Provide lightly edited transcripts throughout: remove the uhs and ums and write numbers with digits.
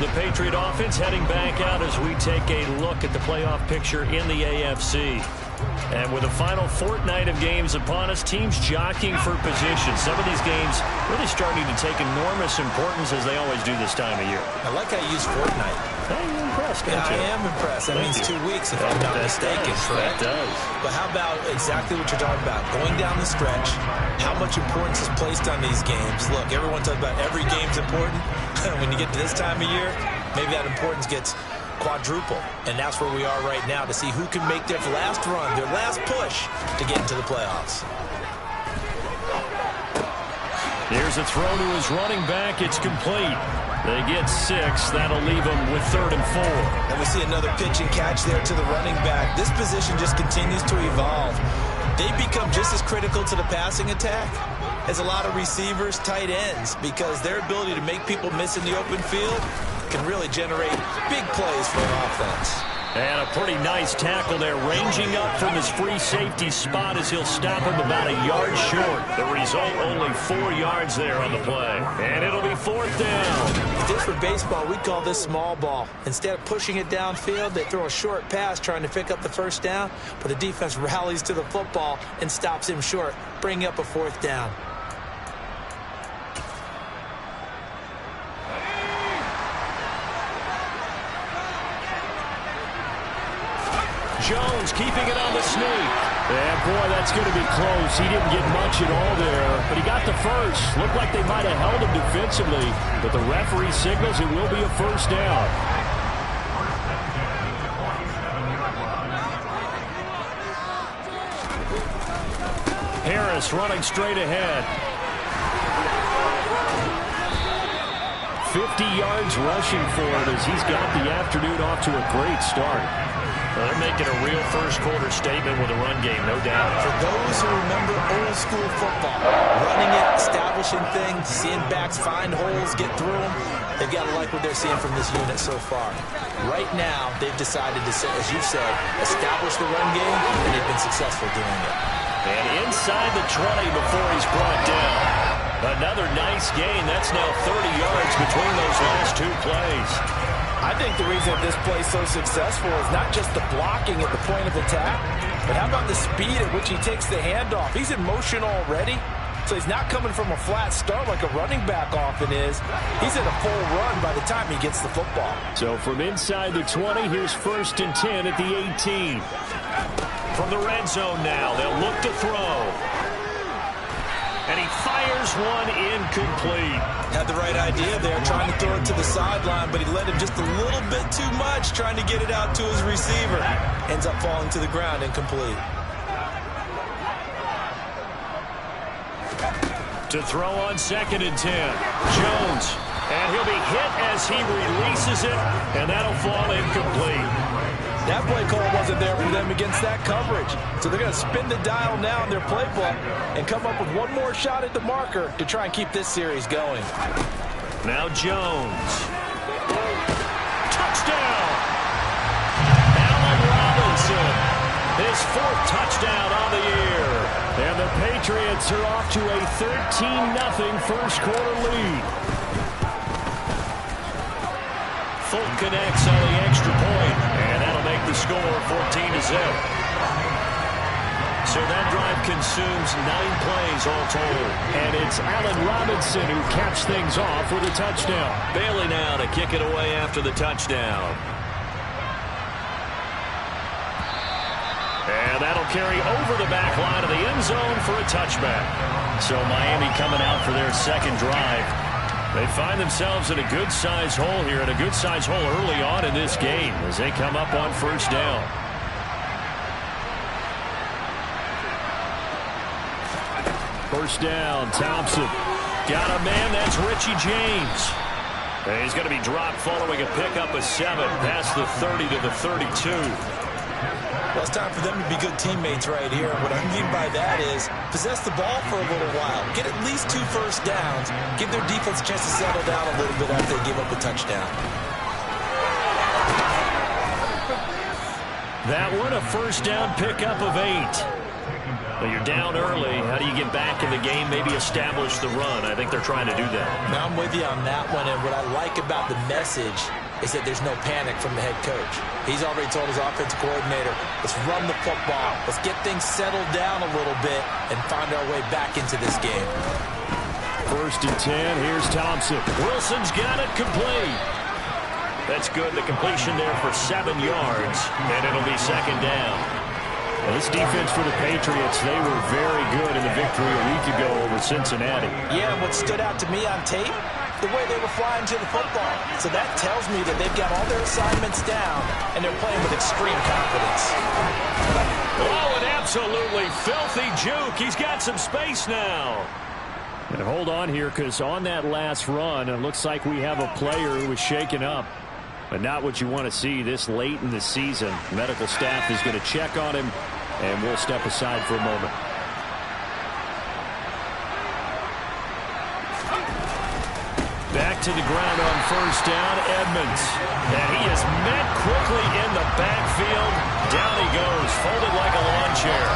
The Patriot offense heading back out as we take a look at the playoff picture in the AFC. And with the final fortnight of games upon us, teams jockeying for position. Some of these games really starting to take enormous importance as they always do this time of year. I like how you use fortnight. Hey, you're impressed, Yeah, aren't you? I am impressed. That means 2 weeks, if I'm not mistaken, correct? That does. But how about exactly what you're talking about? Going down the stretch, how much importance is placed on these games. Look, everyone talks about every game's important. When you get to this time of year, maybe that importance gets quadruple. And that's where we are right now to see who can make their last run, their last push to get into the playoffs. Here's a throw to his running back. It's complete. They get 6. That'll leave them with 3rd and 4. And we see another pitch and catch there to the running back. This position just continues to evolve. They become just as critical to the passing attack as a lot of receivers, tight ends, because their ability to make people miss in the open field can really generate big plays for an offense. And a pretty nice tackle there, ranging up from his free safety spot as he'll stop him about a yard short. The result, only 4 yards there on the play. And it'll be 4th down. If this were baseball, we'd call this small ball. Instead of pushing it downfield, they throw a short pass trying to pick up the 1st down, but the defense rallies to the football and stops him short, bringing up a 4th down. Jones keeping it on the sneak. Yeah, boy, that's going to be close. He didn't get much at all there, but he got the first. Looked like they might have held him defensively, but the referee signals it will be a 1st down. Harris running straight ahead. 50 yards rushing for it as he's got the afternoon off to a great start. Well, they're making a real first-quarter statement with a run game, no doubt. For those who remember old-school football, running it, establishing things, seeing backs find holes, get through them, they've got to like what they're seeing from this unit so far. Right now, they've decided to, as you said, establish the run game, and they've been successful doing it. And inside the 20 before he's brought down. Another nice gain. That's now 30 yards between those last 2 plays. I think the reason this play is so successful is not just the blocking at the point of attack, but how about the speed at which he takes the handoff? He's in motion already, so he's not coming from a flat start like a running back often is. He's at a full run by the time he gets the football. So from inside the 20, here's 1st and 10 at the 18. From the red zone now, they'll look to throw. And he fires one incomplete. Had the right idea there, trying to throw it to the sideline, but he led him just a little bit too much, trying to get it out to his receiver. Ends up falling to the ground, incomplete. To throw on 2nd and 10. Jones. And he'll be hit as he releases it, and that'll fall incomplete. That play call wasn't there for them against that coverage. So they're going to spin the dial now in their playbook and come up with one more shot at the marker to try and keep this series going. Now Jones. Touchdown! Allen Robinson. His 4th touchdown on the year. And the Patriots are off to a 13-0 first-quarter lead. Fulton connects on the extra point, and that'll make the score 14-0. So that drive consumes 9 plays all told. And it's Allen Robinson who caps things off with a touchdown. Bailey now to kick it away after the touchdown. And that'll carry over the back line of the end zone for a touchback. So Miami coming out for their 2nd drive. They find themselves in a good-sized hole here, and a good-sized hole early on in this game as they come up on 1st down. First down, Thompson. Got a man, that's Richie James. And he's going to be dropped following a pickup of 7 past the 30 to the 32. Well, it's time for them to be good teammates right here. What I mean by that is possess the ball for a little while. Get at least 2 first downs. Give their defense a chance to settle down a little bit after they give up a touchdown. That one, a first down pickup of 8. Well, you're down early. How do you get back in the game, maybe establish the run? I think they're trying to do that. Now, I'm with you on that one, and what I like about the message is that there's no panic from the head coach. He's already told his offensive coordinator, let's run the football, let's get things settled down a little bit and find our way back into this game. 1st and 10, here's Thompson. Wilson's got it complete. That's good, the completion there for 7 yards, and it'll be 2nd down. Well, this defense for the Patriots, they were very good in the victory a week ago over Cincinnati. Yeah, what stood out to me on tape, the way they were flying to the football. So that tells me that they've got all their assignments down, and they're playing with extreme confidence. Oh, an absolutely filthy juke. He's got some space now. And hold on here, because on that last run, it looks like we have a player who was shaken up. But not what you want to see this late in the season. Medical staff is going to check on him, and we'll step aside for a moment. Back to the ground on 1st down, Edmonds. And he is met quickly in the backfield. Down he goes, folded like a lawn chair.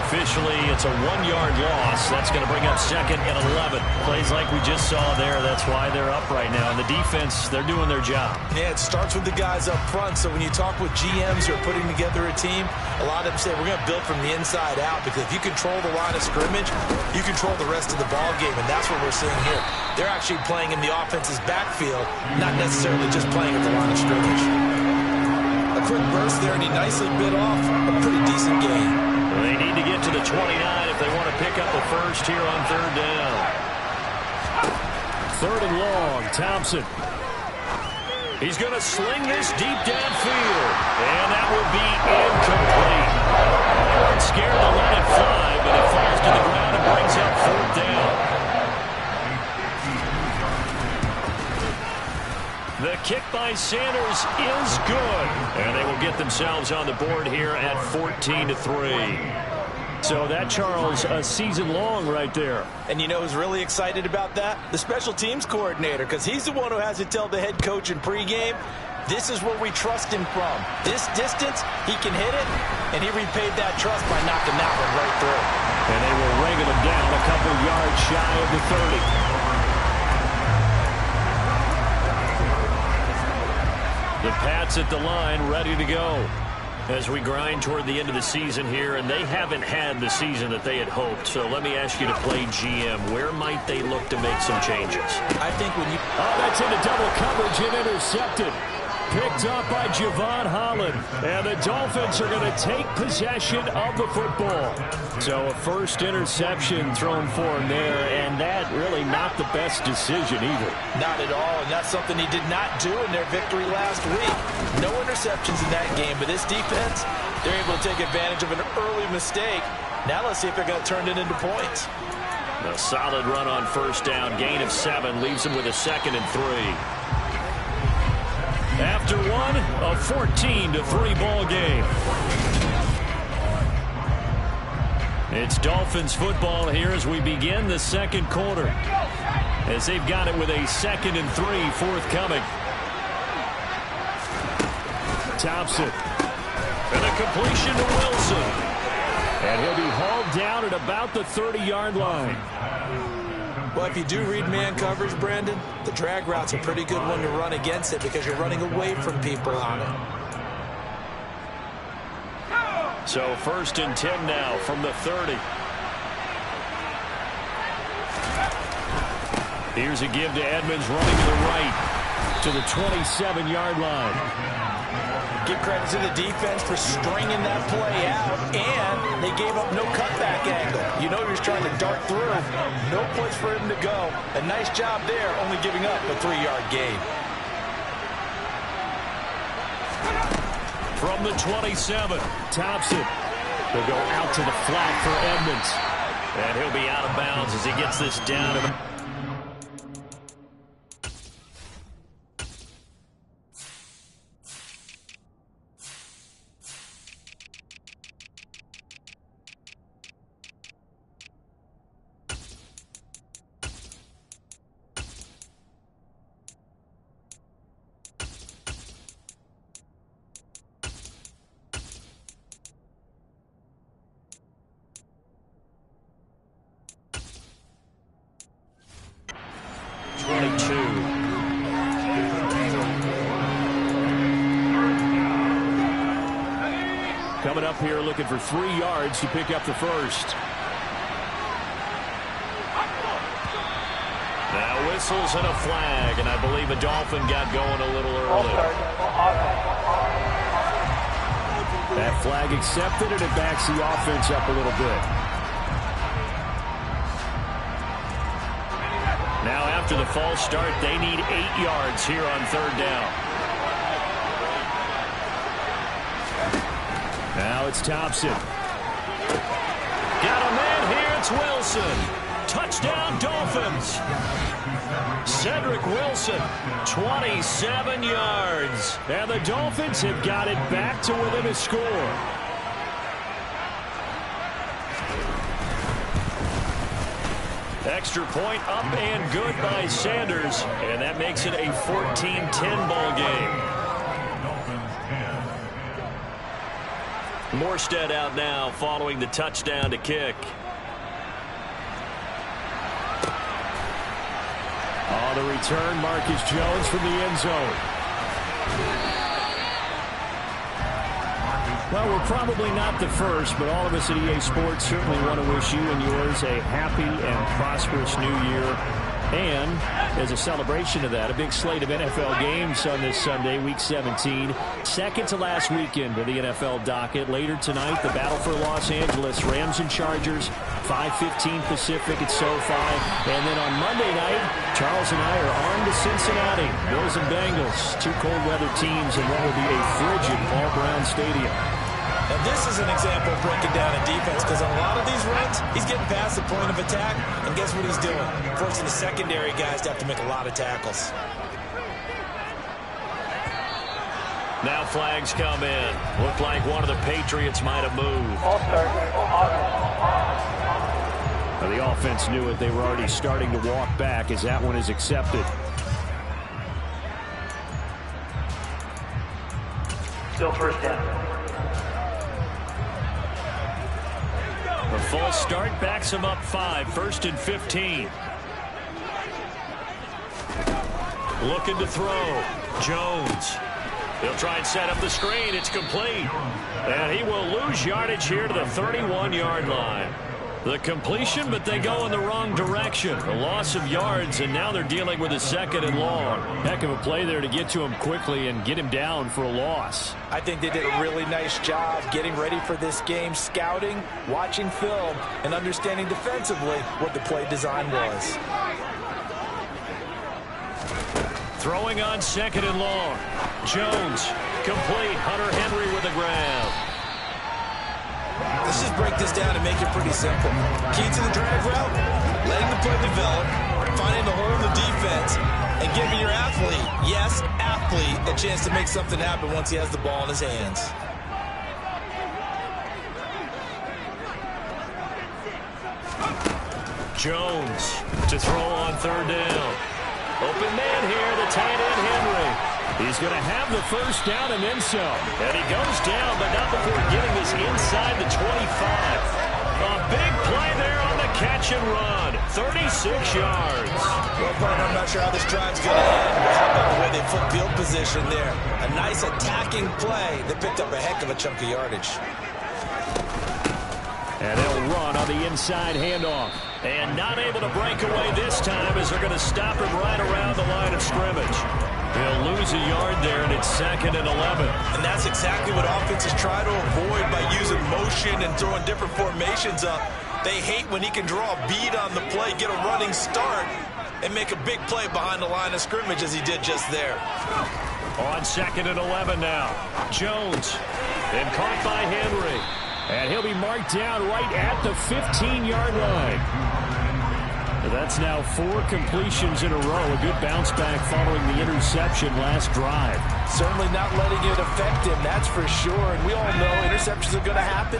Officially, it's a 1-yard loss. That's going to bring up 2nd and 11. Plays like we just saw there. That's why they're up right now. And the defense, they're doing their job. Yeah, it starts with the guys up front. So when you talk with GMs who are putting together a team, a lot of them say we're going to build from the inside out, because if you control the line of scrimmage, you control the rest of the ball game, and that's what we're seeing here. They're actually playing in the offense's backfield, not necessarily just playing at the line of scrimmage. A quick burst there, and he nicely bit off a pretty decent gain. They need to get to the 29 if they want to pick up a first here on 3rd down. 3rd and long, Thompson. He's going to sling this deep downfield, and that will be incomplete. They weren't scared to let it fly, but it falls to the ground and brings up 4th down. The kick by Sanders is good, and they will get themselves on the board here at 14-3. So that, Charles, a season long right there. And you know who's really excited about that? The special teams coordinator, because he's the one who has to tell the head coach in pregame, this is where we trust him from. This distance, he can hit it, and he repaid that trust by knocking that one right through. And they were ringing him down a couple yards shy of the 30. The Pats at the line, ready to go as we grind toward the end of the season here, and they haven't had the season that they had hoped. So let me ask you to play GM. Where might they look to make some changes? I think when you... Oh, that's into double coverage and intercepted. Picked up by Javon Holland. And the Dolphins are going to take possession of the football. So a first interception thrown for him there, and that really not the best decision either. Not at all, and that's something he did not do in their victory last week. No interceptions in that game, but this defense, they're able to take advantage of an early mistake. Now let's see if they're going to turn it into points. A solid run on 1st down, gain of 7, leaves them with a 2nd and 3. After one, a 14-3 ball game. It's Dolphins football here as we begin the 2nd quarter, as they've got it with a 2nd and 3 forthcoming. Thompson, and a completion to Wilson, and he'll be hauled down at about the 30-yard line. Well, if you do read man coverage, Brandon, the drag route's a pretty good one to run against it because you're running away from people on it. So 1st and 10 now from the 30. Here's a give to Edmonds running to the right to the 27-yard line. Give credit to the defense for stringing that play out, and they gave up no cutback angle. You know he was trying to dart through. No place for him to go. A nice job there, only giving up a 3-yard gain. From the 27, Thompson will go out to the flat for Edmonds. And he'll be out of bounds as he gets this down to the... coming up here looking for 3 yards to pick up the first. Now whistles and a flag, and I believe a Dolphin got going a little early. That flag accepted, and it backs the offense up a little bit. Now after the false start, they need 8 yards here on 3rd down. Now it's Thompson. Got a man here. It's Wilson. Touchdown, Dolphins. Cedric Wilson, 27 yards. And the Dolphins have got it back to within a score. Extra point up and good by Sanders. And that makes it a 14-10 ball game. Morstead out now following the touchdown to kick. On the return, Marcus Jones from the end zone. Well, we're probably not the first, but all of us at EA Sports certainly want to wish you and yours a happy and prosperous new year. And as a celebration of that, a big slate of NFL games on this Sunday, Week 17. Second to last weekend of the NFL docket. Later tonight, the battle for Los Angeles, Rams and Chargers, 5:15 Pacific at SoFi. And then on Monday night, Charles and I are on to Cincinnati. Bills and Bengals, 2 cold weather teams in what will be a frigid Paul Brown Stadium. Now this is an example of breaking down a defense, because on a lot of these runs, he's getting past the point of attack, and guess what he's doing? Forcing the secondary guys to have to make a lot of tackles. Now flags come in. Looked like one of the Patriots might have moved. Well, the offense knew it. They were already starting to walk back as that one is accepted. Still 1st down. The false start backs him up 5. 1st and 15. Looking to throw. Jones. He'll try and set up the screen. It's complete. And he will lose yardage here to the 31-yard line. The completion, but they go in the wrong direction. A loss of yards, and now they're dealing with a 2nd and long. Heck of a play there to get to him quickly and get him down for a loss. I think they did a really nice job getting ready for this game, scouting, watching film, and understanding defensively what the play design was. Throwing on 2nd and long. Jones, complete. Hunter Henry with the grab. Let's just break this down and make it pretty simple. Key to the drag route, letting the play develop, finding the hole in the defense, and giving your athlete, yes, athlete, a chance to make something happen once he has the ball in his hands. Jones to throw on 3rd down. Open man here, the tight end Henry. He's going to have the 1st down and then some. And he goes down, but not before getting this inside the 25. A big play there on the catch and run. 36 yards. Well, partner, I'm not sure how this drive's going to end, but how about the way they flip field position there? A nice attacking play that picked up a heck of a chunk of yardage. And they'll run on the inside handoff. And not able to break away this time as they're going to stop him right around the line of scrimmage. He'll lose a yard there, and it's 2nd and 11. And that's exactly what offenses try to avoid by using motion and throwing different formations up. They hate when he can draw a bead on the play, get a running start, and make a big play behind the line of scrimmage as he did just there. On 2nd and 11 now. Jones. And caught by Henry. And he'll be marked down right at the 15-yard line. That's now 4 completions in a row. A good bounce back following the interception last drive. Certainly not letting it affect him, that's for sure. And we all know interceptions are going to happen.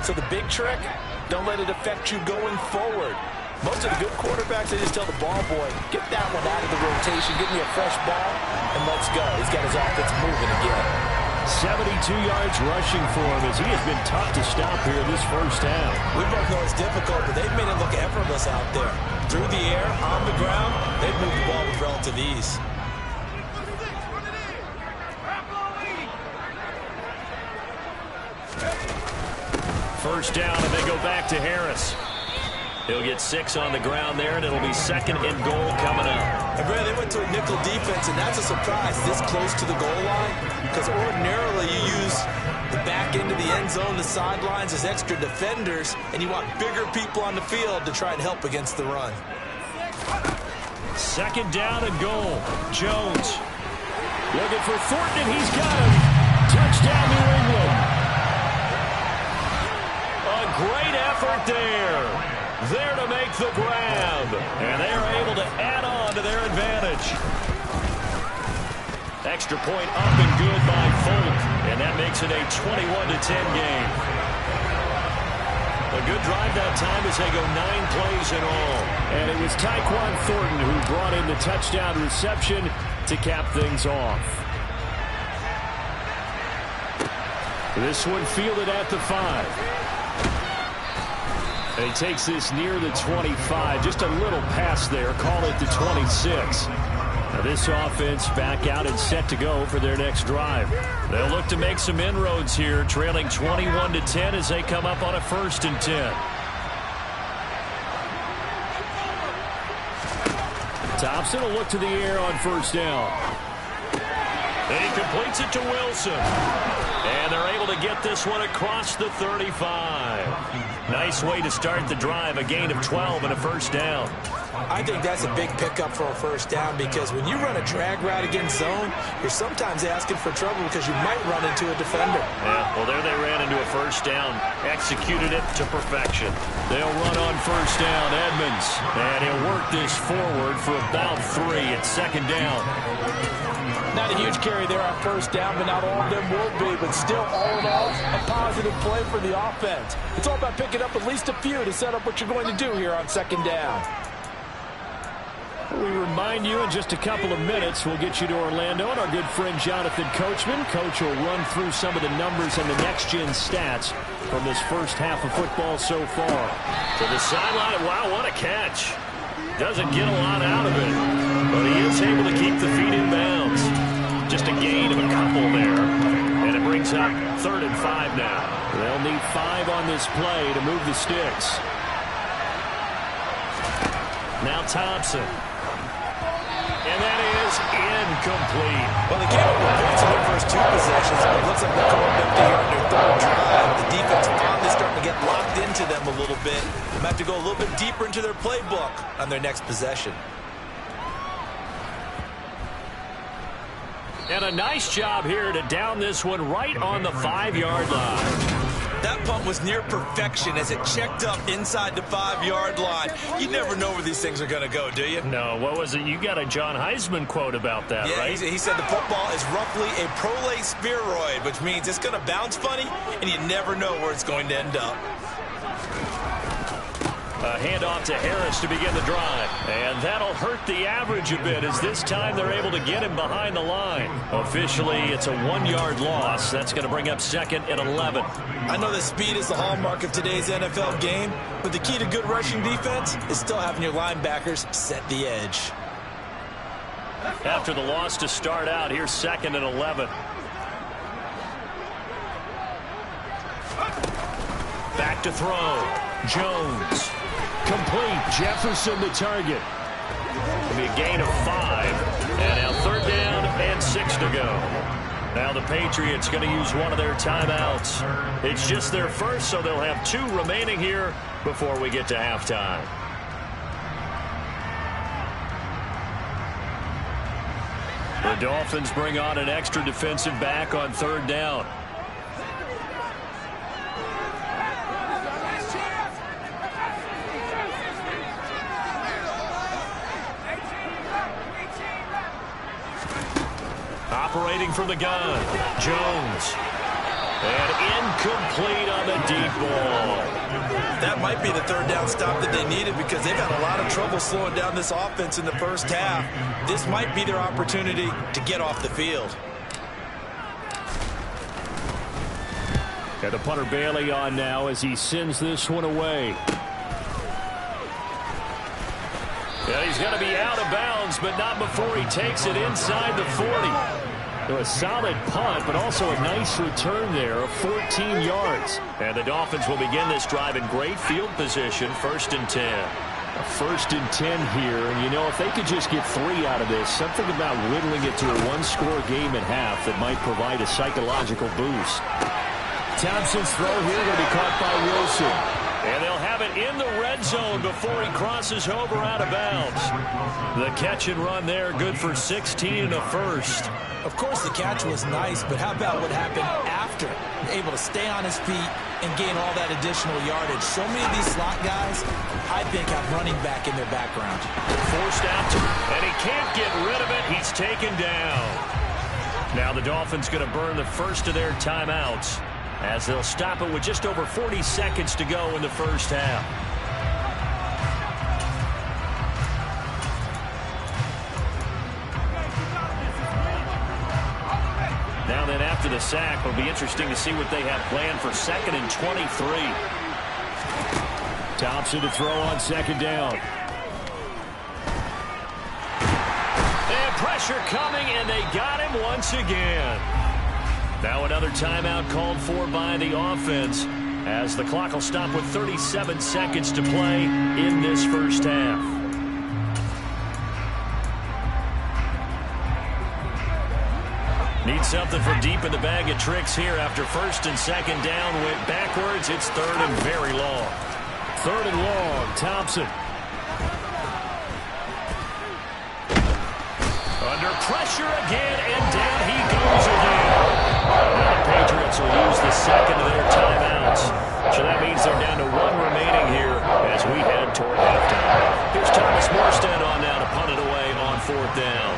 So the big trick, don't let it affect you going forward. Most of the good quarterbacks, they just tell the ball boy, get that one out of the rotation, give me a fresh ball, and let's go. He's got his offense moving again. 72 yards rushing for him as he has been tough to stop here in this 1st half. We both know it's difficult, but they've made it look effortless out there. Through the air, on the ground, they've moved the ball with relative ease. first down, and they go back to Harris. He'll get 6 on the ground there, and it'll be 2nd and goal coming up. And Brad, they went to a nickel defense, and that's a surprise this close to the goal line, because ordinarily you use the back end of the end zone, the sidelines as extra defenders, and you want bigger people on the field to try and help against the run. 2nd down and goal. Jones looking for Thornton, and he's got him. Touchdown, New England. A great effort there. There to make the grab, and they are able to add on to their advantage. Extra point up and good by Folk, and that makes it a 21-10 game. A good drive that time as they go 9 plays in all. And it was Tyquan Thornton who brought in the touchdown reception to cap things off. This one fielded at the 5. And he takes this near the 25. Just a little pass there. Call it the 26. Now this offense back out and set to go for their next drive. They'll look to make some inroads here, trailing 21-10 as they come up on a 1st and 10. Thompson will look to the air on 1st down. And he completes it to Wilson. And they're able to get this one across the 35. Nice way to start the drive, a gain of 12 and a 1st down. I think that's a big pickup for a 1st down, because when you run a drag route against zone, you're sometimes asking for trouble because you might run into a defender. Yeah, well, there they ran into a 1st down, executed it to perfection. They'll run on 1st down, Edmonds, and he'll work this forward for about 3 at 2nd down. Not a huge carry there on 1st down, but not all of them will be. But still, all in all, a positive play for the offense. It's all about picking up at least a few to set up what you're going to do here on 2nd down. We remind you in just a couple of minutes, we'll get you to Orlando and our good friend Jonathan Coachman. Coach will run through some of the numbers and the next-gen stats from this first half of football so far. To the sideline, wow, what a catch. Doesn't get a lot out of it, but he is able to keep the feet in bounds. Just a gain of a couple there, and it brings up 3rd and 5 now. They'll need 5 on this play to move the sticks. Now Thompson. And that is incomplete. Well, they gave up the points in their first 2 possessions, but it looks like they're going empty here on their 3rd drive. The defense finally starting to get locked into them a little bit. They might have to go a little bit deeper into their playbook on their next possession. And a nice job here to down this one right on the 5-yard line. That punt was near perfection as it checked up inside the 5-yard line. You never know where these things are going to go, do you? No, what was it? You got a John Heisman quote about that, yeah, right? He said the football is roughly a prolate spheroid, which means it's going to bounce funny, and you never know where it's going to end up. A handoff to Harris to begin the drive. And that'll hurt the average a bit as this time they're able to get him behind the line. Officially, it's a 1-yard loss. That's going to bring up 2nd and 11. I know that speed is the hallmark of today's NFL game, but the key to good rushing defense is still having your linebackers set the edge. After the loss to start out, here's 2nd and 11. Back to throw. Jones. Complete. Jefferson the target. It'll be a gain of 5. And now 3rd down and 6 to go. Now the Patriots going to use one of their timeouts. It's just their first, so they'll have 2 remaining here before we get to halftime. The Dolphins bring on an extra defensive back on 3rd down. Operating from the gun, Jones. And incomplete on the deep ball. That might be the 3rd down stop that they needed because they've had a lot of trouble slowing down this offense in the first half. This might be their opportunity to get off the field. Got the punter Bailey on now as he sends this one away. Yeah, he's going to be out of bounds, but not before he takes it inside the 40. A solid punt, but also a nice return there of 14 yards. And the Dolphins will begin this drive in great field position, 1st and 10. A 1st and 10 here, and you know, if they could just get 3 out of this, something about whittling it to a one-score game at half that might provide a psychological boost. Thompson's throw here going to be caught by Wilson. And they'll have it in the red zone before he crosses over out of bounds. The catch and run there, good for 16 and a first. Of course, the catch was nice, but how about what happened after? Able to stay on his feet and gain all that additional yardage. So many of these slot guys, I think, have running back in their background. Forced out, and he can't get rid of it. He's taken down. Now the Dolphins going to burn the first of their timeouts, as they'll stop it with just over 40 seconds to go in the first half. Now then, after the sack, it'll be interesting to see what they have planned for 2nd and 23. Thompson to throw on 2nd down. And pressure coming, and they got him once again. Now another timeout called for by the offense, as the clock will stop with 37 seconds to play in this first half. Need something from deep in the bag of tricks here after 1st and 2nd down. Went backwards. It's 3rd and very long. 3rd and long. Thompson. Under pressure again, and down he goes again. Now the Patriots will use the 2nd of their timeouts. So that means they're down to 1 remaining here as we head toward halftime. Here's Thomas Morstead on now to punt it away on 4th down.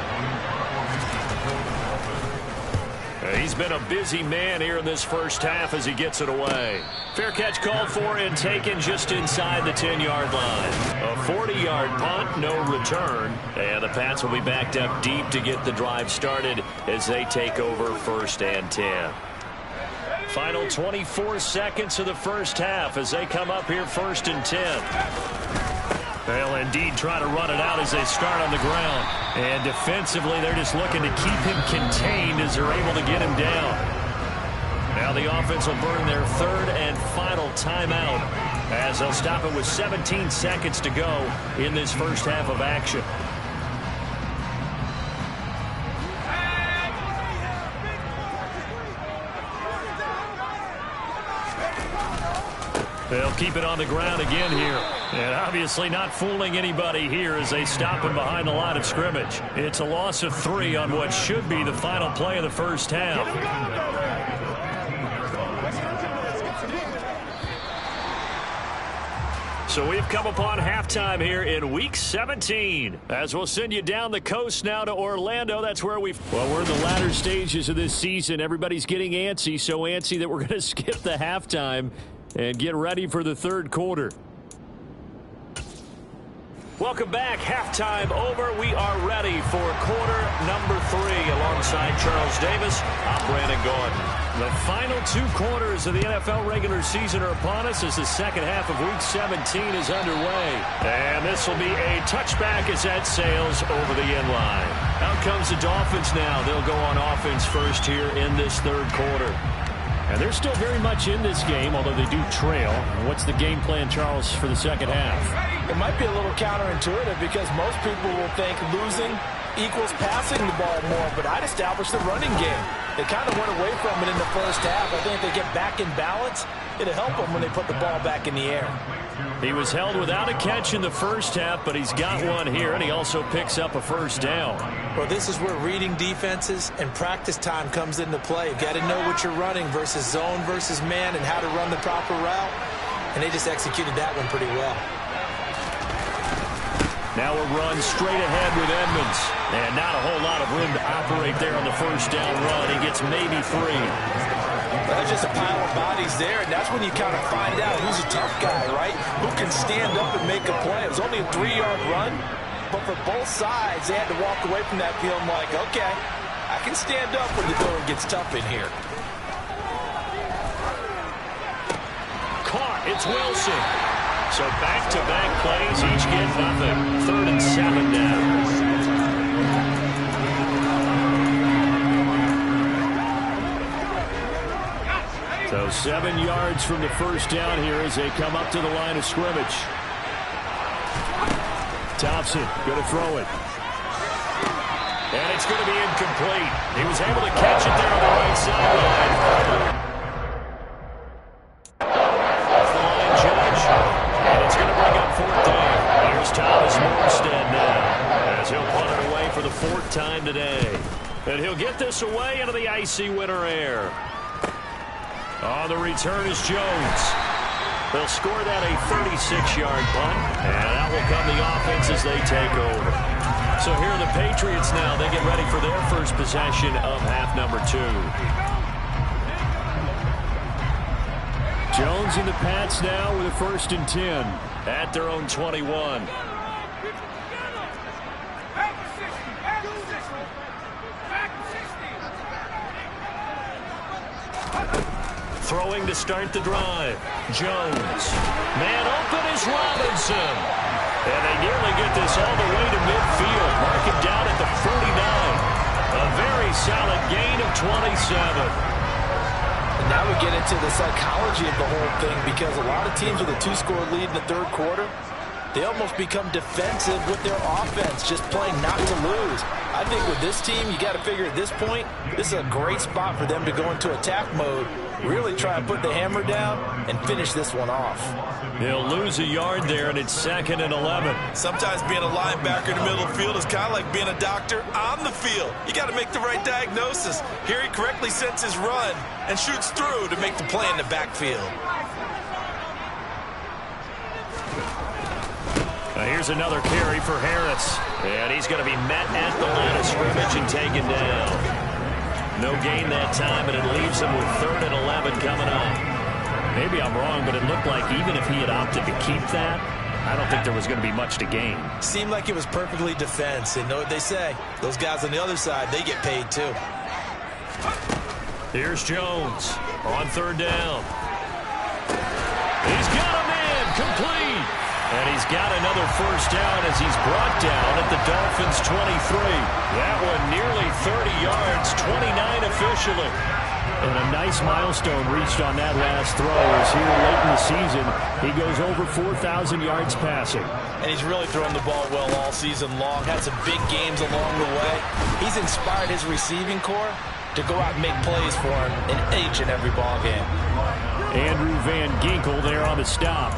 He's been a busy man here in this first half as he gets it away. Fair catch called for and taken just inside the 10-yard line. A 40-yard punt, no return. And the Pats will be backed up deep to get the drive started as they take over 1st and 10. Final 24 seconds of the first half as they come up here 1st and 10. They'll indeed try to run it out as they start on the ground. And defensively, they're just looking to keep him contained as they're able to get him down. Now the offense will burn their 3rd and final timeout as they'll stop it with 17 seconds to go in this first half of action. They'll keep it on the ground again here. And obviously not fooling anybody here as they stop him behind the line of scrimmage. It's a loss of 3 on what should be the final play of the first half. So we've come upon halftime here in Week 17. As we'll send you down the coast now to Orlando. That's where we're in the latter stages of this season. Everybody's getting antsy, so antsy that we're going to skip the halftime and get ready for the 3rd quarter. Welcome back. Halftime over. We are ready for quarter number 3 alongside Charles Davis. I'm Brandon Gordon. The final 2 quarters of the NFL regular season are upon us as the second half of Week 17 is underway. And this will be a touchback as that sails over the end line. Out comes the Dolphins now. They'll go on offense first here in this 3rd quarter. And they're still very much in this game, although they do trail. What's the game plan, Charles, for the second half? It might be a little counterintuitive because most people will think losing equals passing the ball more, but I'd establish the running game. They kind of went away from it in the first half. I think if they get back in balance, it'll help them when they put the ball back in the air. He was held without a catch in the first half, but he's got one here, and he also picks up a first down. Well, this is where reading defenses and practice time comes into play. You've got to know what you're running versus zone versus man and how to run the proper route. And they just executed that one pretty well. Now a run straight ahead with Edmonds. And not a whole lot of room to operate there on the first down run. He gets maybe 3. There's just a pile of bodies there, and that's when you kind of find out who's a tough guy, right? Who can stand up and make a play. It was only a 3-yard run, but for both sides, they had to walk away from that feeling like, okay, I can stand up when the going gets tough in here. Caught. It's Wilson. So back-to-back plays, each get nothing. 3rd and 7 now. So 7 yards from the first down here as they come up to the line of scrimmage. Thompson going to throw it. And it's going to be incomplete. He was able to catch it there on the right sideline. That's the line judge. And it's going to bring up 4th down. Here's Thomas Morstead now as he'll punt it away for the 4th time today. And he'll get this away into the icy winter air. On the return is Jones. They'll score that a 36-yard punt, and out will come the offense as they take over. So here are the Patriots now. They get ready for their first possession of half number 2. Jones and the Pats now with a 1st and 10 at their own 21. Throwing to start the drive. Jones. Man open is Robinson. And they nearly get this all the way to midfield. Mark him down at the 49. A very solid gain of 27. And now we get into the psychology of the whole thing, because a lot of teams with a 2-score lead in the 3rd quarter, they almost become defensive with their offense, just playing not to lose. I think with this team, you got to figure at this point, this is a great spot for them to go into attack mode, really try and put the hammer down and finish this one off. They'll lose a yard there, and it's 2nd and 11. Sometimes being a linebacker in the middle of the field is kind of like being a doctor on the field. You got to make the right diagnosis. Here he correctly sets his run and shoots through to make the play in the backfield. Now here's another carry for Harris. And he's going to be met at the line of scrimmage and taken down. No gain that time, and it leaves him with 3rd and 11 coming up. Maybe I'm wrong, but it looked like even if he had opted to keep that, I don't think there was going to be much to gain. Seemed like it was perfectly defense. And know what they say? Those guys on the other side, they get paid too. Here's Jones on 3rd down. He's got a man complete. And he's got another 1st down as he's brought down at the Dolphins' 23. That one nearly 30 yards, 29 officially. And a nice milestone reached on that last throw as here late in the season, he goes over 4,000 yards passing. And he's really thrown the ball well all season long. Had some big games along the way. He's inspired his receiving corps to go out and make plays for him in each and every ball game. Andrew Van Ginkel there on the stop.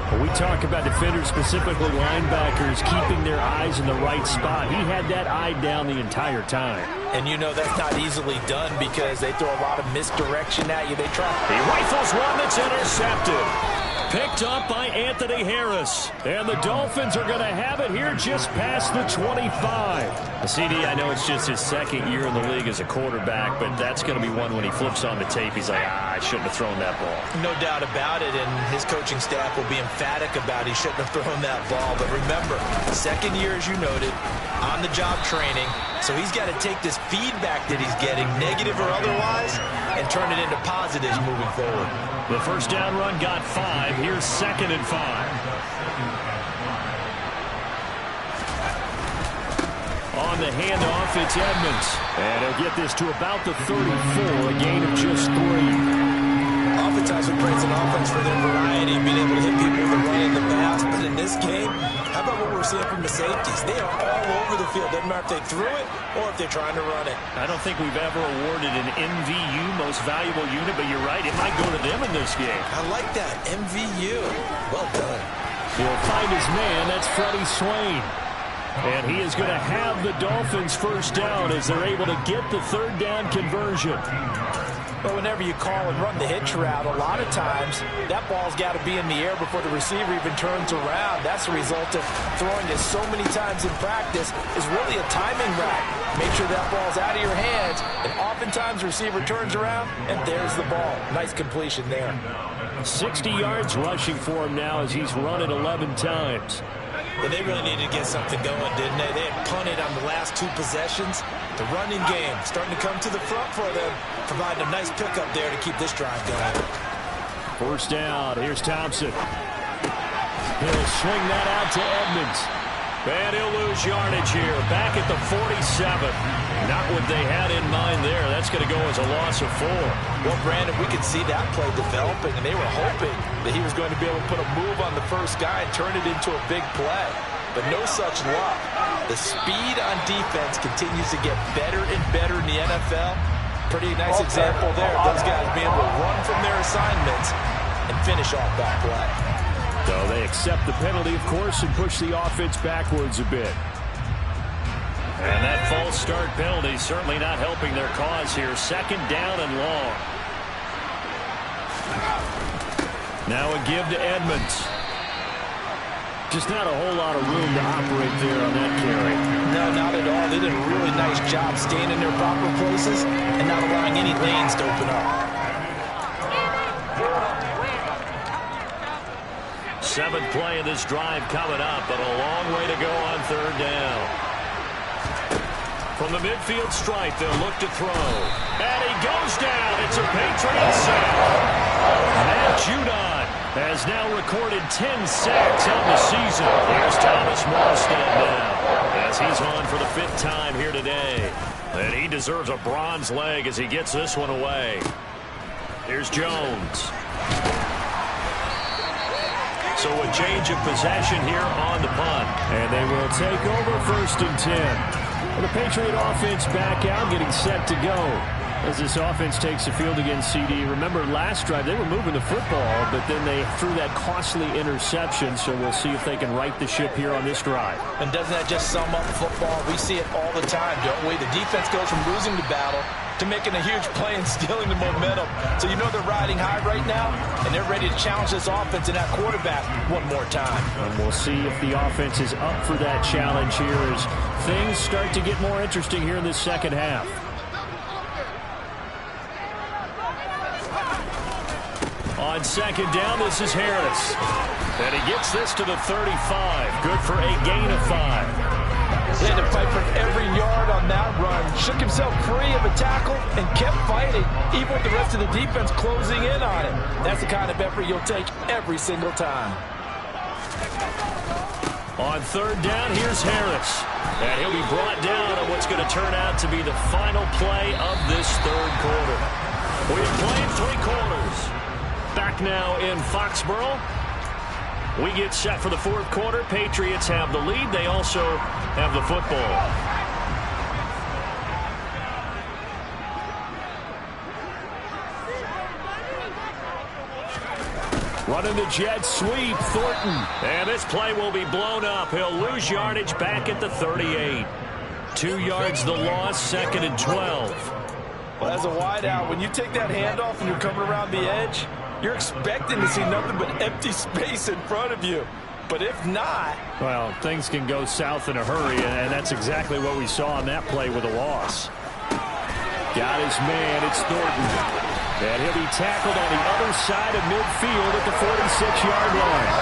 When we talk about defenders, specifically linebackers, keeping their eyes in the right spot, he had that eye down the entire time. And you know that's not easily done because they throw a lot of misdirection at you. They try. He rifles one that's intercepted. Picked up by Anthony Harris. And the Dolphins are going to have it here just past the 25. The CD, I know it's just his 2nd year in the league as a quarterback, but that's going to be one when he flips on the tape, he's like, I shouldn't have thrown that ball. No doubt about it, and his coaching staff will be emphatic about he shouldn't have thrown that ball. But remember, 2nd year, as you noted, on-the-job training, so he's got to take this feedback that he's getting, negative or otherwise, and turn it into positives moving forward. The 1st down run got 5. Here's 2nd and 5. On the handoff, it's Edmonds. And he'll get this to about the 34, a gain of just 3. Oftentimes we praise an offense for their variety, being able to hit people with the run and the pass. But in this game, how about what we're seeing from the safeties? They are all over the field. Doesn't matter if they threw it or if they're trying to run it. I don't think we've ever awarded an MVU, most valuable unit, but you're right, it might go to them in this game. I like that, MVU. Well done. He'll find his man. That's Freddie Swain. And he is going to have the Dolphins 1st down as they're able to get the 3rd down conversion. But whenever you call and run the hitch route, a lot of times that ball's got to be in the air before the receiver even turns around. That's the result of throwing it so many times in practice is really a timing route. Make sure that ball's out of your hands, and oftentimes the receiver turns around, and there's the ball. Nice completion there. 60 yards rushing for him now as he's run it 11 times. Yeah, they really needed to get something going, didn't they? They had punted on the last 2 possessions. The running game starting to come to the front for them, providing a nice pickup there to keep this drive going. 1st down. Here's Thompson. He'll swing that out to Edmonds. And he'll lose yardage here. Back at the 47. Not what they had in mind there. That's going to go as a loss of 4. Well, Brandon, we could see that play developing, and they were hoping that he was going to be able to put a move on the first guy and turn it into a big play. But no such luck. The speed on defense continues to get better and better in the NFL. Pretty nice example there. Those guys being able to run from their assignments and finish off that play. So they accept the penalty, of course, and push the offense backwards a bit. And that false start penalty certainly not helping their cause here. 2nd down and long. Now a give to Edmonds. Just not a whole lot of room to operate there on that carry. No, not at all. They did a really nice job staying in their proper places and not allowing any lanes to open up. 7th play of this drive coming up, but a long way to go on 3rd down. From the midfield stripe, they'll look to throw. And he goes down. It's a Patriot sack. Matt Judon has now recorded 10 sacks on the season. Here's Thomas Morstead now, as he's on for the 5th time here today. And he deserves a bronze leg as he gets this one away. Here's Jones. So a change of possession here on the punt. And they will take over 1st and 10. Well, the Patriot offense back out, getting set to go as this offense takes the field against CD. Remember, last drive, they were moving the football, but then they threw that costly interception, so we'll see if they can right the ship here on this drive. And doesn't that just sum up football? We see it all the time, don't we? The defense goes from losing the battle to making a huge play and stealing the momentum. So you know they're riding high right now, and they're ready to challenge this offense and that quarterback one more time. And we'll see if the offense is up for that challenge here as things start to get more interesting here in this 2nd half. On 2nd down, this is Harris. And he gets this to the 35. Good for a gain of 5. He had to fight for every yard on that run. Shook himself free of a tackle and kept fighting, even with the rest of the defense closing in on him. That's the kind of effort you'll take every single time. On 3rd down, here's Harris. And he'll be brought down on what's going to turn out to be the final play of this 3rd quarter. We've played 3 quarters. Back now in Foxborough. We get set for the 4th quarter. Patriots have the lead. They also have the football. Running the jet sweep, Thornton. And this play will be blown up. He'll lose yardage back at the 38. 2 yards the loss, 2nd and 12. Well, as a wideout, when you take that handoff and you're coming around the edge, you're expecting to see nothing but empty space in front of you. But if not... well, things can go south in a hurry, and that's exactly what we saw on that play with a loss. Got his man, it's Thornton. And he'll be tackled on the other side of midfield at the 46-yard line.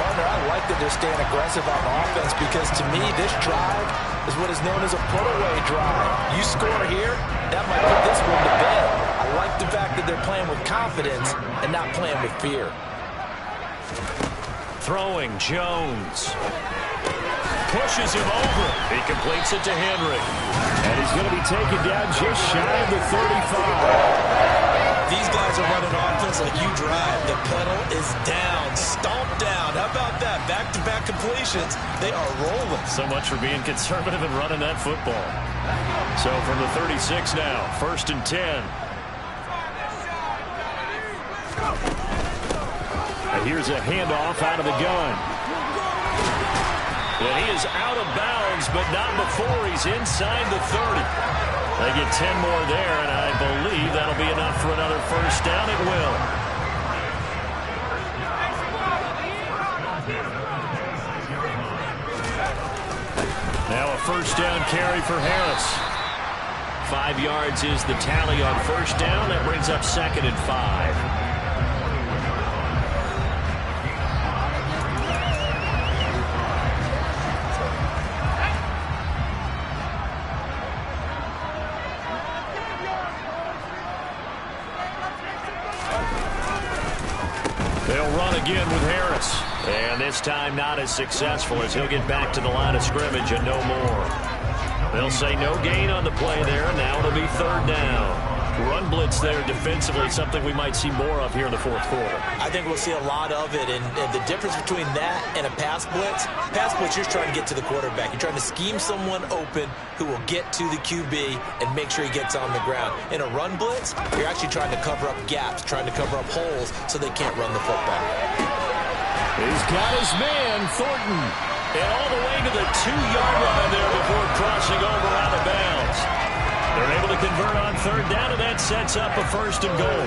Partner, I like that they're staying aggressive on offense because, to me, this drive is what is known as a put-away drive. You score here, that might put this one to bed. I like the fact that they're playing with confidence and not playing with fear. Throwing, Jones. Pushes him over. He completes it to Henry. And he's going to be taken down just shy of the 35. These guys are running offense like you drive. The pedal is down, stomped down. How about that? Back-to-back completions. They are rolling. So much for being conservative and running that football. So from the 36 now, 1st and 10. And here's a handoff out of the gun. And he is out of bounds, but not before he's inside the 30. They get 10 more there, and I believe that'll be enough for another 1st down. It will. Now a 1st down carry for Harris. 5 yards is the tally on 1st down. That brings up 2nd and 5. They'll run again with Harris. And this time not as successful as he'll get back to the line of scrimmage and no more. They'll say no gain on the play there. Now it'll be third down. Run blitz there defensively, something we might see more of here in the fourth quarter. I think we'll see a lot of it, and the difference between that and a pass blitz, you're just trying to get to the quarterback. You're trying to scheme someone open who will get to the QB and make sure he gets on the ground. In a run blitz, you're actually trying to cover up gaps, trying to cover up holes so they can't run the football. He's got his man, Thornton, and all the way to the 2-yard line there before crossing over out of bounds. They're able to convert on third down, and that sets up a first and goal.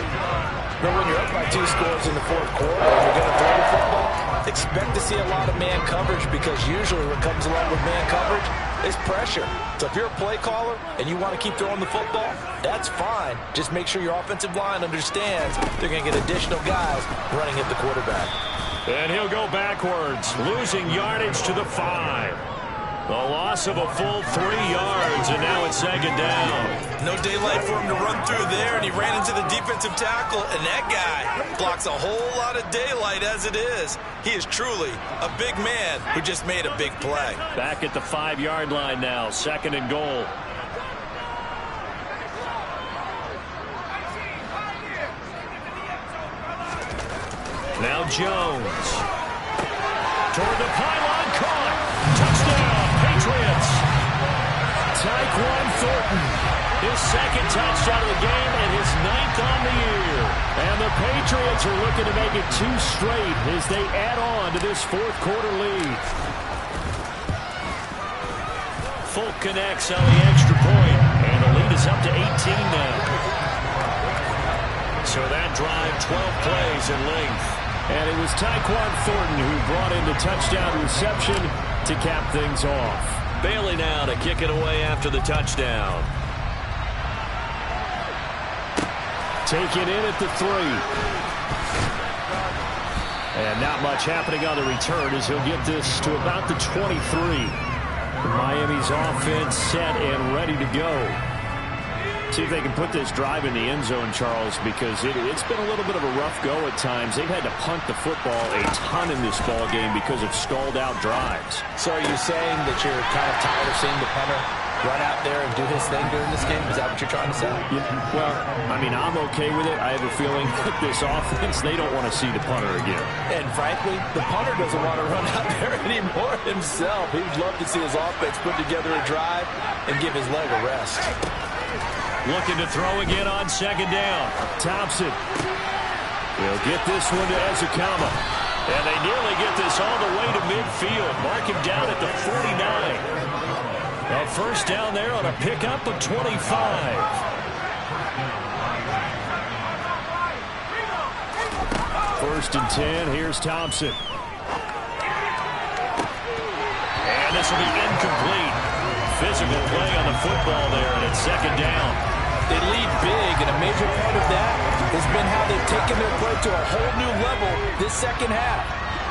But when you're up by 2 scores in the fourth quarter and you're going to throw the football, expect to see a lot of man coverage, because usually what comes along with man coverage is pressure. So if you're a play caller and you want to keep throwing the football, that's fine. Just make sure your offensive line understands they're going to get additional guys running at the quarterback. And he'll go backwards, losing yardage to the 5. A loss of a full 3 yards, and now it's second down. No daylight for him to run through there, and he ran into the defensive tackle, and that guy blocks a whole lot of daylight as it is. He is truly a big man who just made a big play. Back at the 5-yard line now, second and goal. Now Jones. Toward the pylon, caught. Touchdown, Patriots. Tyquan Thornton, his second touchdown of the game and his 9th on the year. And the Patriots are looking to make it 2 straight as they add on to this fourth quarter lead. Folk connects on the extra point, and the lead is up to 18 now. So that drive, 12 plays in length. And it was Tyquan Thornton who brought in the touchdown reception to cap things off. Bailey now to kick it away after the touchdown. Taken in at the 3. And not much happening on the return as he'll get this to about the 23. Miami's offense set and ready to go. See if they can put this drive in the end zone, Charles, because it's been a little bit of a rough go at times. They've had to punt the football a ton in this ball game because of stalled-out drives. So are you saying that you're kind of tired of seeing the punter run out there and do his thing during this game? Is that what you're trying to say? Yeah, well, I mean, I'm okay with it. I have a feeling that this offense, they don't want to see the punter again. And frankly, the punter doesn't want to run out there anymore himself. He would love to see his offense put together a drive and give his leg a rest. Looking to throw again on second down. Thompson. He'll get this one to Ezekama. And they nearly get this all the way to midfield. Mark him down at the 49. A first down there on a pickup of 25. First and 10. Here's Thompson. And this will be incomplete. Physical play on the football there, and it's second down. They lead big, and a major part of that has been how they've taken their play to a whole new level this second half.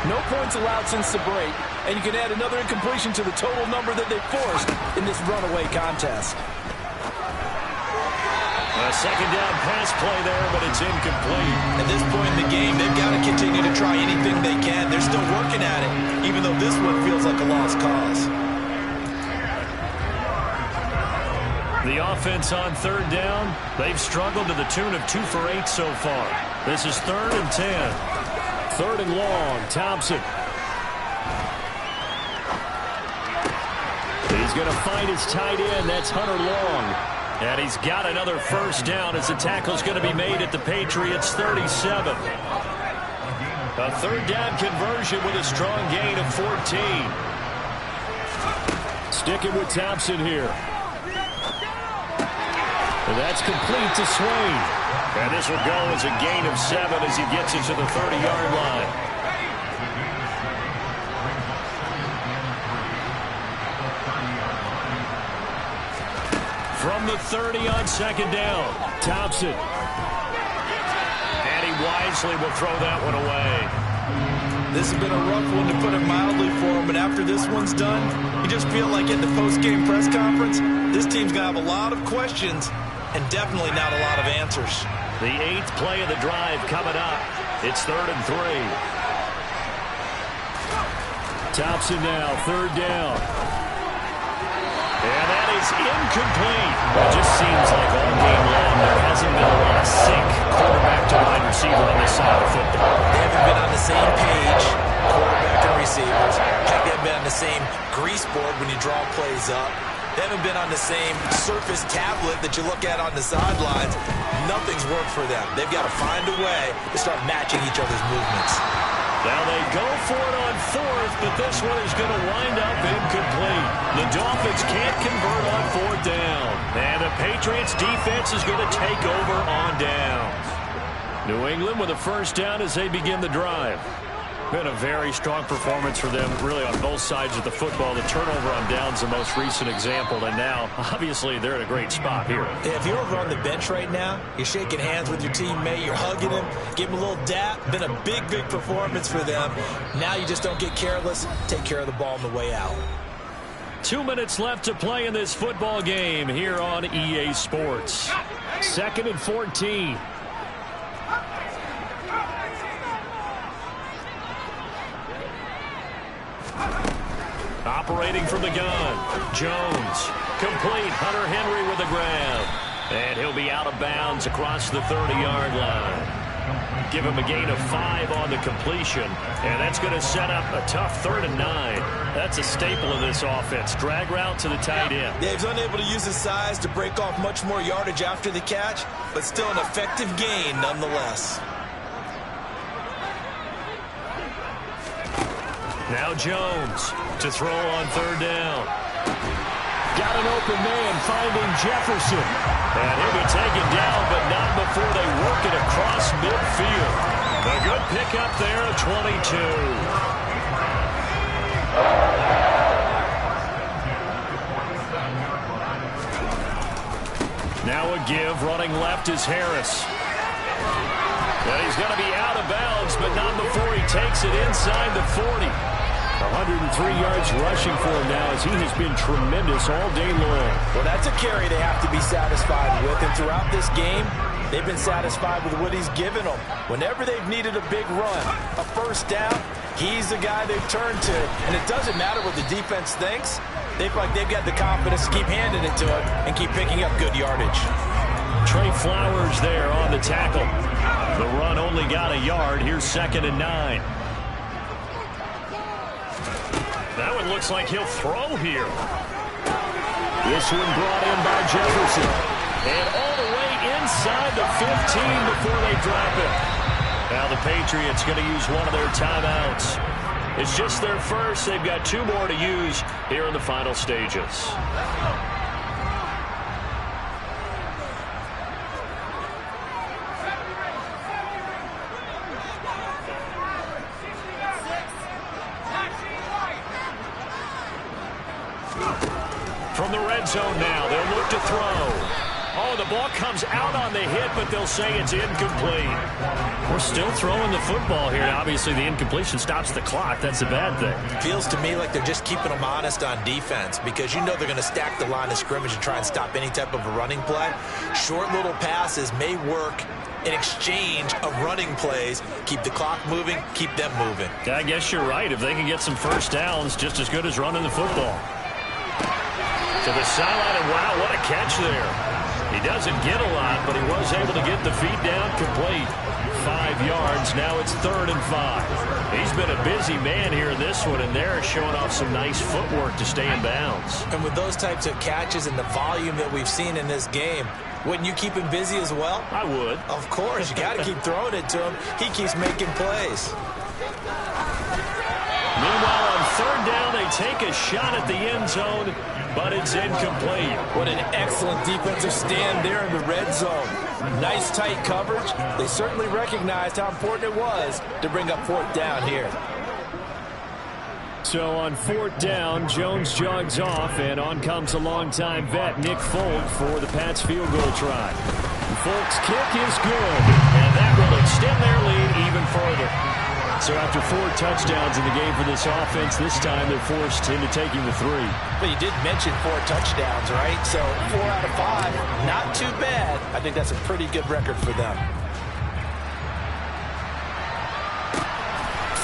No points allowed since the break, and you can add another incompletion to the total number that they forced in this runaway contest. A second down pass play there, but it's incomplete. At this point in the game, they've got to continue to try anything they can. They're still working at it, even though this one feels like a lost cause. The offense on third down, they've struggled to the tune of 2 for 8 so far. This is 3rd and 10. 3rd and long, Thompson. He's going to find his tight end. That's Hunter Long. And he's got another first down as the tackle's going to be made at the Patriots' 37. A third down conversion with a strong gain of 14. Sticking with Thompson here. And that's complete to Swain. And this will go as a gain of 7 as he gets it to the 30-yard line. From the 30 on second down, Thompson. And he wisely will throw that one away. This has been a rough one, to put it mildly, for him. But after this one's done, you just feel like at the post-game press conference, this team's going to have a lot of questions and definitely not a lot of answers. The 8th play of the drive coming up. It's 3rd and 3. Thompson now, 3rd down. And that is incomplete. It just seems like all game long there hasn't been a lot of sync quarterback to wide receiver on this side of the football. They haven't been on the same page, quarterback and receivers. Heck, they haven't been on the same grease board when you draw plays up. They haven't been on the same Surface tablet that you look at on the sidelines. Nothing's worked for them. They've got to find a way to start matching each other's movements. Now they go for it on 4th, but this one is going to wind up incomplete. The Dolphins can't convert on 4th down. And the Patriots defense is going to take over on downs. New England with a 1st down as they begin the drive. Been a very strong performance for them, really, on both sides of the football. The turnover on downs, the most recent example, and now, obviously, they're in a great spot here. If you're over on the bench right now, you're shaking hands with your teammate, you're hugging him, give him a little dap. Been a big, big performance for them. Now you just don't get careless. Take care of the ball on the way out. 2 minutes left to play in this football game here on EA Sports. 2nd and 14. Operating from the gun, Jones, complete, Hunter Henry with a grab. And he'll be out of bounds across the 30-yard line. Give him a gain of 5 on the completion, and that's going to set up a tough 3rd and 9. That's a staple of this offense. Drag route to the tight end. Yeah, he's unable to use his size to break off much more yardage after the catch, but still an effective gain nonetheless. Now Jones to throw on 3rd down. Got an open man finding Jefferson. And he'll be taken down, but not before they work it across midfield. A good pickup there at 22. Now a give, running left is Harris. And he's going to be out of bounds, but not before he takes it inside the 40. 103 yards rushing for him now as he has been tremendous all day long. Well, that's a carry they have to be satisfied with. And throughout this game, they've been satisfied with what he's given them. Whenever they've needed a big run, a 1st down, he's the guy they've turned to. And it doesn't matter what the defense thinks. They feel like they've got the confidence to keep handing it to him and keep picking up good yardage. Trey Flowers there on the tackle. The run only got a yard. Here's 2nd and 9. That one looks like he'll throw here. This one brought in by Jefferson. And all the way inside the 15 before they drop it. Now the Patriots going to use one of their timeouts. It's just their first. They've got 2 more to use here in the final stages. From the red zone now, they'll look to throw. Oh, the ball comes out on the hit, but they'll say it's incomplete. We're still throwing the football here. Obviously, the incompletion stops the clock. That's a bad thing. Feels to me like they're just keeping them honest on defense because you know they're going to stack the line of scrimmage and try and stop any type of a running play. Short little passes may work in exchange of running plays. Keep the clock moving, keep them moving. I guess you're right. If they can get some 1st downs, just as good as running the football. To the sideline, and wow, what a catch there. He doesn't get a lot, but he was able to get the feet down complete. 5 yards. Now it's 3rd and 5. He's been a busy man here in this one, and they're showing off some nice footwork to stay in bounds. And with those types of catches and the volume that we've seen in this game, wouldn't you keep him busy as well? I would. Of course. You got to keep throwing it to him. He keeps making plays. Meanwhile, on 3rd down, they take a shot at the end zone, but it's incomplete. What an excellent defensive stand there in the red zone. Nice tight coverage. They certainly recognized how important it was to bring up 4th down here. So on 4th down, Jones jogs off, and on comes a longtime vet, Nick Folk, for the Pats field goal try. Folk's kick is good, and that will extend their lead even further. So after 4 touchdowns in the game for this offense, this time they're forced into taking the 3. But you did mention 4 touchdowns, right? So 4 out of 5, not too bad. I think that's a pretty good record for them.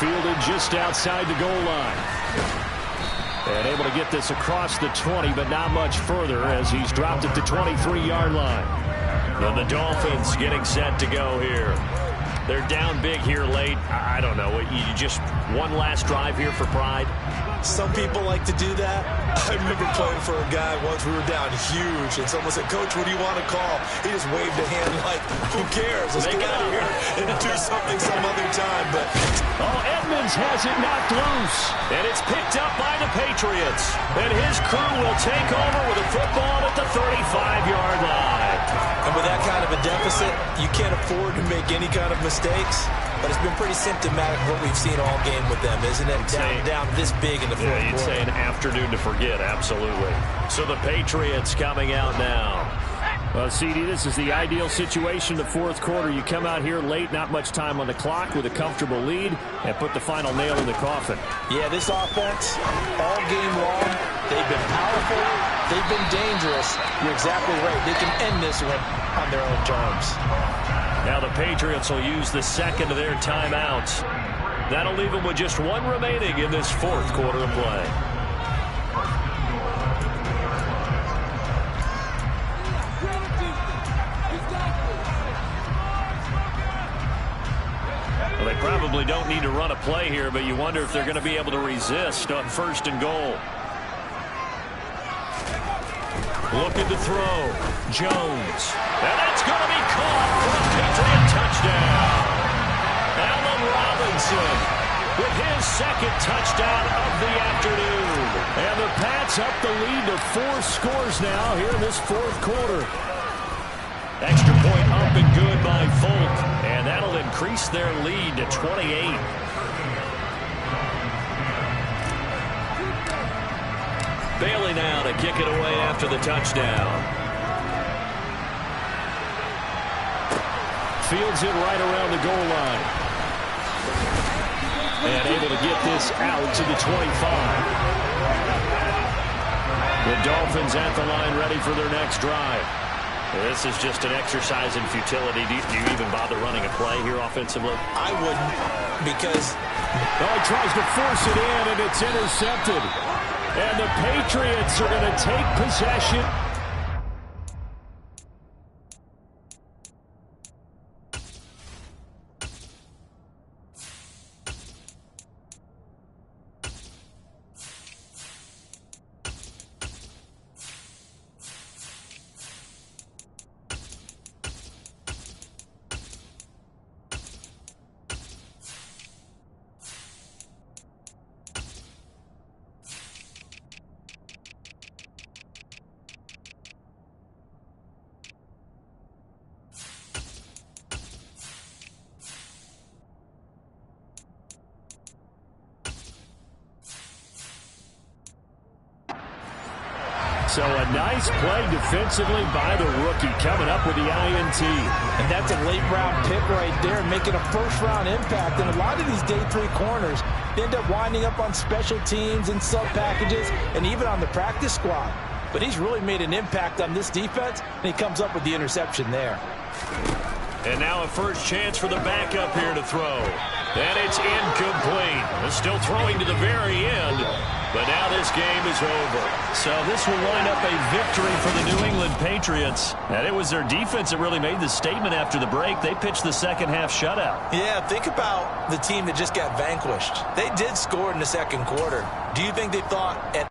Fielded just outside the goal line. And able to get this across the 20, but not much further as he's dropped at the 23-yard line. And the Dolphins getting set to go here. They're down big here late. I don't know. You just one last drive here for pride? Some people like to do that. I remember playing for a guy once. We were down huge, and someone said, "Coach, what do you want to call?" He just waved a hand like, "Who cares? Let's get out of here and do something some other time." But Edmonds has it knocked loose, and it's picked up by the Patriots. And his crew will take over with a football at the 35-yard line. And with that kind of a deficit, you can't afford to make any kind of mistakes. But it's been pretty symptomatic of what we've seen all game with them, isn't it? Down this big in the fourth quarter. You'd say an afternoon to forget, absolutely. So the Patriots coming out now. Well, CD, this is the ideal situation, the fourth quarter. You come out here late, not much time on the clock with a comfortable lead, and put the final nail in the coffin. Yeah, this offense, all game long, they've been powerful, they've been dangerous. You're exactly right. They can end this one on their own terms. Now the Patriots will use the second of their timeouts. That'll leave them with just one remaining in this fourth quarter of play. Well, they probably don't need to run a play here, but you wonder if they're going to be able to resist on first and goal. Looking to throw. Jones. And that's going to be caught for a Patriot touchdown. Allen Robinson with his second touchdown of the afternoon. And the Pats up the lead to 4 scores now here in this fourth quarter. Extra point up and good by Folk. And that'll increase their lead to 28. Bailey now to kick it away after the touchdown. Fields it right around the goal line. And able to get this out to the 25. The Dolphins at the line ready for their next drive. This is just an exercise in futility. Do you even bother running a play here offensively? I wouldn't, because... he tries to force it in, and it's intercepted. And the Patriots are going to take possession. So a nice play defensively by the rookie coming up with the INT. And that's a late-round pick right there, making a first-round impact. And a lot of these day 3 corners end up winding up on special teams and sub-packages and even on the practice squad. But he's really made an impact on this defense, and he comes up with the interception there. And now a first chance for the backup here to throw. And it's incomplete. They're still throwing to the very end. But now this game is over. So this will wind up a victory for the New England Patriots. And it was their defense that really made the statement after the break. They pitched the second half shutout. Yeah, think about the team that just got vanquished. They did score in the second quarter. Do you think they thought at